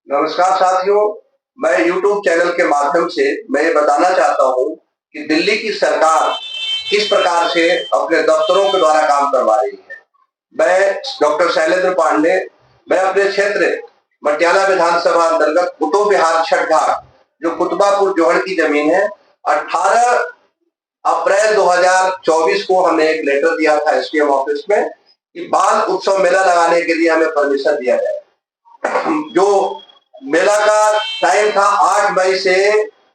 नमस्कार साथियों, मैं YouTube चैनल के माध्यम से मैं ये बताना चाहता हूँ कि दिल्ली की सरकार किस प्रकार से अपने दफ्तरों के द्वारा काम करवा रही है। मैं डॉक्टर शैलेंद्र पांडे, मैं अपने क्षेत्र मटियाला विधानसभा अंतर्गत कुतुब विहार छठ घाट, जो कुतुबापुर जोहड़ की जमीन है, 18 अप्रैल 2024 को हमने एक लेटर दिया था एसडीएम ऑफिस में कि बाल उत्सव मेला लगाने के लिए हमें परमिशन दिया जाए। जो मेला का टाइम था 8 मई से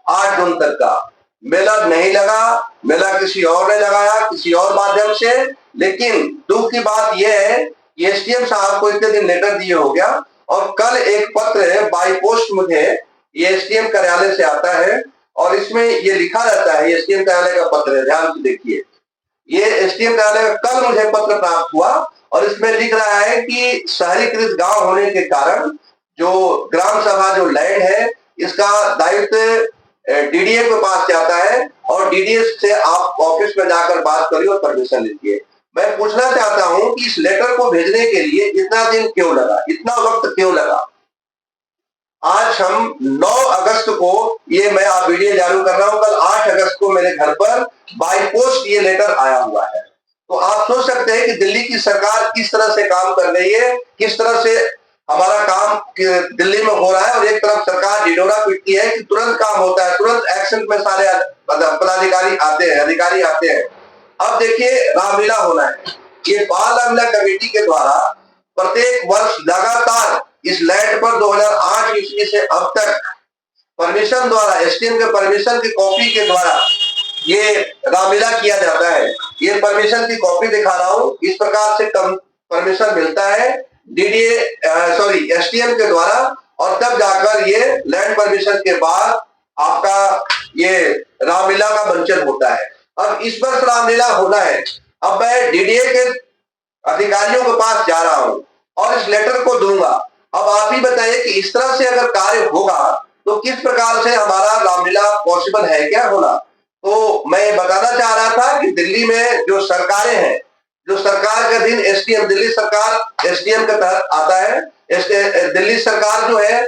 8 जून तक का। मेला नहीं लगा, मेला किसी और ने लगाया, किसी और माध्यम से। लेकिन दुख की बात यह है कि एसडीएम साहब को इतने दिन लेटर दिए हो गया और कल एक पत्र बाई पोस्ट मुझे ये एसडीएम कार्यालय से आता है और इसमें ये लिखा रहता है, ये एसडीएम कार्यालय का पत्र है, ध्यान से देखिए। ये एसडीएम कार्यालय का कल मुझे पत्र प्राप्त हुआ और इसमें लिख रहा है कि शहरीकृत गांव होने के कारण जो ग्राम सभा जो लैंड है, इसका दायित्व डीडीए के पास जाता है और डीडीए से आप ऑफिस में जाकर बात करिए और परमिशन लीजिए। मैं पूछना चाहता हूं कि इस लेटर को भेजने के लिए इतना दिन क्यों लगा, इतना वक्त क्यों लगा। आज हम 9 अगस्त को ये मैं आप वीडियो चालू कर रहा हूं, कल 8 अगस्त को मेरे घर पर बाई पोस्ट ये लेटर आया हुआ है। तो आप सोच सकते हैं कि दिल्ली की सरकार किस तरह से काम कर रही है, किस तरह से हमारा काम दिल्ली में हो रहा है। और एक तरफ सरकार ढिढोरा पीटती है कि तुरंत काम होता है, तुरंत एक्शन में सारे पदाधिकारी आते हैं, अधिकारी आते हैं। अब देखिए रामलीला होना है, ये बाल रामलीला कमेटी के द्वारा प्रत्येक वर्ष लगातार इस लैंड पर 2008 ईस्वी से अब तक परमिशन द्वारा, एसडीएम के परमिशन की कॉपी के द्वारा ये रामलीला किया जाता है। ये परमिशन की कॉपी दिखा रहा हूं, इस प्रकार से परमिशन मिलता है डीडीए एसडीएम के द्वारा और तब जाकर ये लैंड परमिशन के बाद आपका ये रामलीला का मंचन होता है। अब इस वर्ष रामलीला होना है। अब मैं डीडीए के अधिकारियों के पास जा रहा हूं और इस लेटर को दूंगा। अब आप ही बताइए कि इस तरह से अगर कार्य होगा तो किस प्रकार से हमारा रामलीला पॉसिबल है क्या होना। तो मैं बताना चाह रहा था कि दिल्ली में जो सरकारें हैं, जो सरकार का दिन एसडीएम, दिल्ली सरकार एसडीएम के तहत आता है। दिल्ली सरकार जो है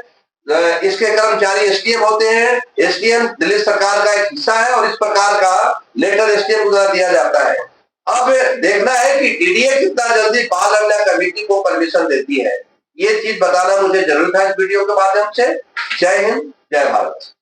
इसके कर्मचारी एसडीएम होते हैं। एसडीएम दिल्ली सरकार का एक हिस्सा है और इस प्रकार का लेटर एसडीएम को द्वारा दिया जाता है। अब देखना है कि डीडीए कितना जल्दी बाल रामलीला कमेटी को परमिशन देती है। ये चीज बताना मुझे जरूर था इस वीडियो के माध्यम से। जय हिंद, जय भारत।